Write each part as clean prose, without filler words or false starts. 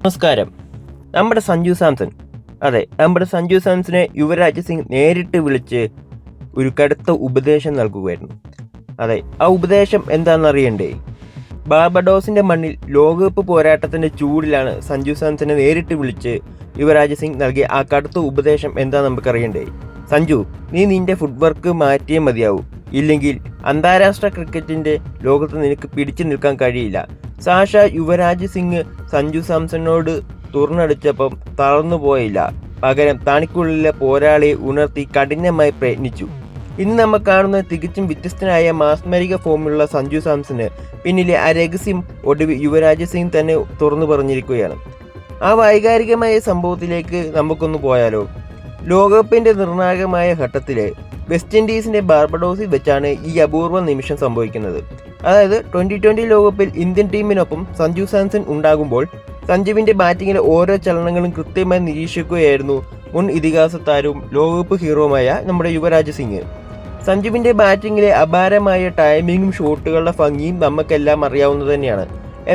നമസ്കാരം. നമ്മുടെ സഞ്ജു സാംസനെ യുവരാജ് സിംഗ് നേരിട്ട് വിളിച്ച് ഒരു കടുത്ത ഉപദേശം നൽകുകയായിരുന്നു. ആ ഉപദേശം എന്താണെന്നറിയണ്ടേ? ബാർബഡോസിന്റെ മണ്ണിൽ ലോകകപ്പ് പോരാട്ടത്തിന്റെ ചൂടിലാണ് സഞ്ജു സാംസനെ നേരിട്ട് വിളിച്ച് യുവരാജ് സിംഗ് നൽകിയ ആ കടുത്ത ഉപദേശം എന്താണെന്ന് നമുക്കറിയണ്ടേ? സഞ്ജു, നീ നിന്റെ ഫുട് വർക്ക് മാറ്റിയേ മതിയാവൂ. ഇല്ലെങ്കിൽ അന്താരാഷ്ട്ര ക്രിക്കറ്റിന്റെ ലോകത്ത് നിനക്ക് പിടിച്ചു നിൽക്കാൻ കഴിയില്ല. സാഷ യുവരാജ് സിംഗ് സഞ്ജു സാംസണോട് തുറന്നടിച്ചപ്പം തളർന്നു പോയില്ല. പകരം തനിക്കുള്ളിലെ പോരാളിയെ ഉണർത്തി കഠിനമായി പ്രയത്നിച്ചു. ഇന്ന് നമ്മൾ കാണുന്ന തികച്ചും വ്യത്യസ്തനായ മാസ്മരിക ഫോമിലുള്ള സഞ്ജു സാംസന് പിന്നിലെ ആ രഹസ്യം ഒടുവിൽ യുവരാജ് സിംഗ് തന്നെ തുറന്നു പറഞ്ഞിരിക്കുകയാണ്. ആ വൈകാരികമായ സംഭവത്തിലേക്ക് നമുക്കൊന്ന് പോയാലോ? ലോകകപ്പിന്റെ നിർണായകമായ ഘട്ടത്തില് വെസ്റ്റ് ഇൻഡീസിന്റെ ബാർബഡോസിൽ വെച്ചാണ് ഈ അപൂർവ നിമിഷം സംഭവിക്കുന്നത്. അതായത് 2020 ലോകകപ്പിൽ ഇന്ത്യൻ ടീമിനൊപ്പം സഞ്ജു സാംസൺ ഉണ്ടാകുമ്പോൾ സഞ്ജുവിന്റെ ബാറ്റിങ്ങിലെ ഓരോ ചലനങ്ങളും കൃത്യമായി നിരീക്ഷിക്കുകയായിരുന്നു മുൻ ഇതിഹാസ താരവും ലോകകപ്പ് ഹീറോയുമായ നമ്മുടെ യുവരാജ് സിംഗ്. സഞ്ജുവിന്റെ ബാറ്റിങ്ങിലെ അപാരമായ ടൈമിങ്ങും ഷോട്ടുകളുടെ ഭംഗിയും നമുക്കെല്ലാം അറിയാവുന്നത് തന്നെയാണ്.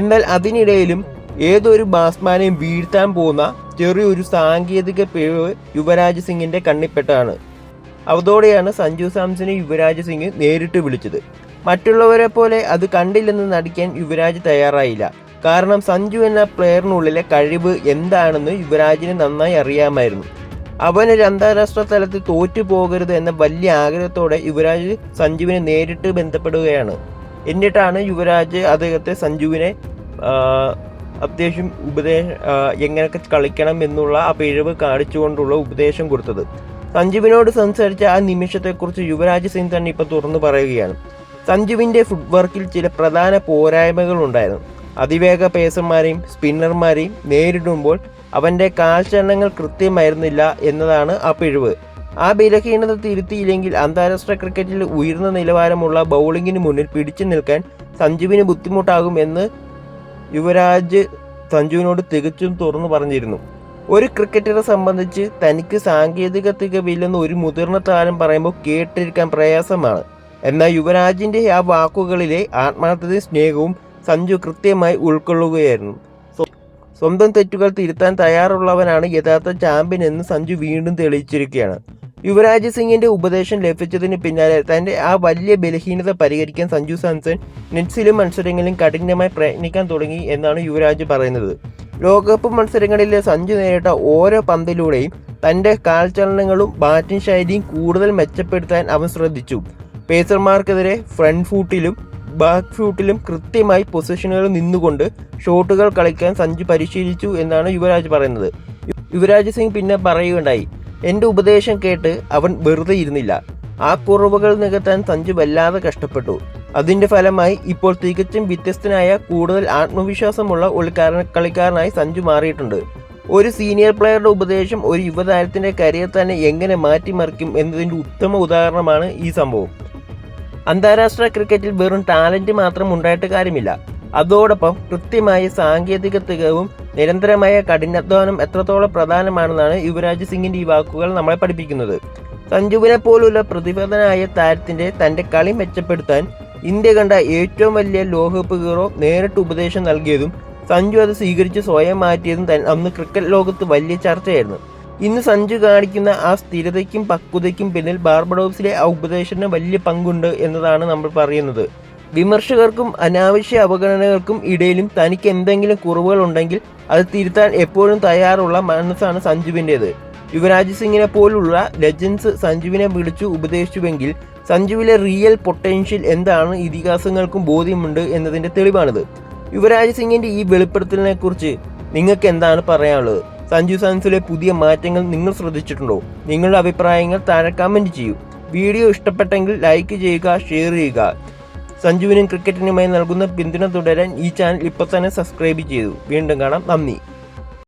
എന്നാൽ അതിനിടയിലും ഏതൊരു ബാറ്റ്സ്മാനെയും വീഴ്ത്താൻ പോകുന്ന ചെറിയൊരു സാങ്കേതിക പിഴവ് യുവരാജ് സിംഗിന്റെ കണ്ണിൽപ്പെട്ടാണ്. അതോടെയാണ് സഞ്ജു സാംസനെ യുവരാജ് സിംഗ് നേരിട്ട് വിളിച്ചത്. മറ്റുള്ളവരെ പോലെ അത് കണ്ടില്ലെന്ന് നടിക്കാൻ യുവരാജ് തയ്യാറായില്ല. കാരണം സഞ്ജു എന്ന പ്ലെയറിനുള്ളിലെ കഴിവ് എന്താണെന്ന് യുവരാജിന് നന്നായി അറിയാമായിരുന്നു. അവനൊരു അന്താരാഷ്ട്ര തലത്തിൽ തോറ്റു പോകരുത് എന്ന വലിയ ആഗ്രഹത്തോടെ യുവരാജ് സഞ്ജുവിനെ നേരിട്ട് ബന്ധപ്പെടുകയാണ്. എന്നിട്ടാണ് യുവരാജ് അദ്ദേഹത്തെ സഞ്ജുവിനെ അത്യാവശ്യം എങ്ങനെയൊക്കെ കളിക്കണം എന്നുള്ള ആ പിഴവ് കാണിച്ചുകൊണ്ടുള്ള ഉപദേശം കൊടുത്തത്. സഞ്ജുവിനോട് സംസാരിച്ച ആ നിമിഷത്തെക്കുറിച്ച് യുവരാജ് സിംഗ് തന്നെ ഇപ്പം തുറന്നു പറയുകയാണ്. സഞ്ജുവിൻ്റെ ഫുട് വർക്കിൽ ചില പ്രധാന പോരായ്മകൾ ഉണ്ടായിരുന്നു. അതിവേഗ പേസർമാരെയും സ്പിന്നർമാരെയും നേരിടുമ്പോൾ അവൻ്റെ കാൽചലനങ്ങൾ കൃത്യമായിരുന്നില്ല എന്നതാണ് ആ പിഴവ്. ആ ബലഹീനത തിരുത്തിയില്ലെങ്കിൽ അന്താരാഷ്ട്ര ക്രിക്കറ്റിൽ ഉയർന്ന നിലവാരമുള്ള ബൗളിങ്ങിന് മുന്നിൽ പിടിച്ചു നിൽക്കാൻ സഞ്ജുവിന് ബുദ്ധിമുട്ടാകും എന്ന് യുവരാജ് സഞ്ജുവിനോട് തികച്ചും തുറന്നു പറഞ്ഞിരുന്നു. ഒരു ക്രിക്കറ്ററെ സംബന്ധിച്ച് തനിക്ക് സാങ്കേതിക തികവില്ലെന്ന് ഒരു മുതിർന്ന താരം പറയുമ്പോൾ കേട്ടിരിക്കാൻ പ്രയാസമാണ്. എന്നാൽ യുവരാജിന്റെ ആ വാക്കുകളിലെ ആത്മാർത്ഥതയും സ്നേഹവും സഞ്ജു കൃത്യമായി ഉൾക്കൊള്ളുകയായിരുന്നു. സ്വന്തം തെറ്റുകൾ തിരുത്താൻ തയ്യാറുള്ളവനാണ് യഥാർത്ഥ ചാമ്പ്യൻ എന്ന് സഞ്ജു വീണ്ടും തെളിയിച്ചിരിക്കുകയാണ്. യുവരാജ് സിംഗിന്റെ ഉപദേശം ലഭിച്ചതിന് പിന്നാലെ തന്റെ ആ വലിയ ബലഹീനത പരിഹരിക്കാൻ സഞ്ജു സാംസൺ നെറ്റ്സിലും മത്സരങ്ങളിലും കഠിനമായി പ്രയത്നിക്കാൻ തുടങ്ങി എന്നാണ് യുവരാജ് പറയുന്നത്. ലോകകപ്പ് മത്സരങ്ങളിലെ സഞ്ജു നേരിട്ട ഓരോ പന്തിലൂടെയും തന്റെ കാൽചലനങ്ങളും ബാറ്റിംഗ് ശൈലിയും കൂടുതൽ മെച്ചപ്പെടുത്താൻ അവൻ ശ്രദ്ധിച്ചു. പേസർമാർക്കെതിരെ ഫ്രണ്ട് ഫൂട്ടിലും ബാക്ക് ഫൂട്ടിലും കൃത്യമായി പൊസിഷനുകളിൽ നിന്നുകൊണ്ട് ഷോട്ടുകൾ കളിക്കാൻ സഞ്ജു പരിശീലിച്ചു എന്നാണ് യുവരാജ് പറയുന്നത്. യുവരാജ് സിംഗ് പിന്നെ പറയുകയുണ്ടായി, എൻ്റെ ഉപദേശം കേട്ട് അവൻ വെറുതെ ഇരുന്നില്ല. ആ കുറവുകൾ നികത്താൻ സഞ്ജു വല്ലാതെ കഷ്ടപ്പെട്ടു. അതിന്റെ ഫലമായി ഇപ്പോൾ തികച്ചും വ്യത്യസ്തനായ കൂടുതൽ ആത്മവിശ്വാസമുള്ള ഒരു കളിക്കാരനായി സഞ്ജു മാറിയിട്ടുണ്ട്. ഒരു സീനിയർ പ്ലെയറുടെ ഉപദേശം ഒരു യുവതാരത്തിന്റെ കരിയർ തന്നെ എങ്ങനെ മാറ്റിമറിക്കും എന്നതിന്റെ ഉത്തമ ഉദാഹരണമാണ് ഈ സംഭവം. അന്താരാഷ്ട്ര ക്രിക്കറ്റിൽ വെറും ടാലന്റ് മാത്രം ഉണ്ടായിട്ട് കാര്യമില്ല. അതോടൊപ്പം കൃത്യമായ സാങ്കേതിക തികവും നിരന്തരമായ കഠിനാധ്വാനം എത്രത്തോളം പ്രധാനമാണെന്നാണ് യുവരാജ് സിംഗിന്റെ ഈ വാക്കുകൾ നമ്മളെ പഠിപ്പിക്കുന്നത്. സഞ്ജുവിനെ പോലുള്ള പ്രതിഭനായ താരത്തിന്റെ തന്റെ കളി മെച്ചപ്പെടുത്താൻ ഇന്ത്യ കണ്ട ഏറ്റവും വലിയ ലോകകപ്പ് ഹീറോ നേരിട്ട് ഉപദേശം നൽകിയതും സഞ്ജു അത് സ്വീകരിച്ച് സ്വയം മാറ്റിയതും അന്ന് ക്രിക്കറ്റ് ലോകത്ത് വലിയ ചർച്ചയായിരുന്നു. ഇന്ന് സഞ്ജു കാണിക്കുന്ന ആ സ്ഥിരതയ്ക്കും പക്വതയ്ക്കും പിന്നിൽ ബാർബഡോസിലെ ആ ഉപദേശത്തിന് വലിയ പങ്കുണ്ട് എന്നതാണ് നമ്മൾ പറയുന്നത്. വിമർശകർക്കും അനാവശ്യ അവഗണനകൾക്കും ഇടയിലും തനിക്ക് എന്തെങ്കിലും കുറവുകൾ ഉണ്ടെങ്കിൽ അത് തിരുത്താൻ എപ്പോഴും തയ്യാറുള്ള മനസ്സാണ് സഞ്ജുവിൻ്റേത്. യുവരാജ് സിംഗിനെ പോലുള്ള ലെജൻസ് സഞ്ജുവിനെ വിളിച്ചു ഉപദേശിച്ചുവെങ്കിൽ സഞ്ജുവിലെ റിയൽ പൊട്ടൻഷ്യൽ എന്താണ് ഇതിഹാസങ്ങൾക്കും ബോധ്യമുണ്ട് എന്നതിൻ്റെ തെളിവാണിത്. യുവരാജ് സിംഗിൻ്റെ ഈ വെളിപ്പെടുത്തലിനെ കുറിച്ച് നിങ്ങൾക്ക് എന്താണ് പറയാനുള്ളത്? സഞ്ജു സാംസണിലെ പുതിയ മാറ്റങ്ങൾ നിങ്ങൾ ശ്രദ്ധിച്ചിട്ടുണ്ടോ? നിങ്ങളുടെ അഭിപ്രായങ്ങൾ താഴെ കമൻറ്റ് ചെയ്യൂ. വീഡിയോ ഇഷ്ടപ്പെട്ടെങ്കിൽ ലൈക്ക് ചെയ്യുക, ഷെയർ ചെയ്യുക. സഞ്ജുവിനും ക്രിക്കറ്റിനുമായി നൽകുന്ന പിന്തുണ തുടരാൻ ഈ ചാനൽ ഇപ്പോൾ തന്നെ സബ്സ്ക്രൈബ് ചെയ്തു. വീണ്ടും കാണാം. നന്ദി.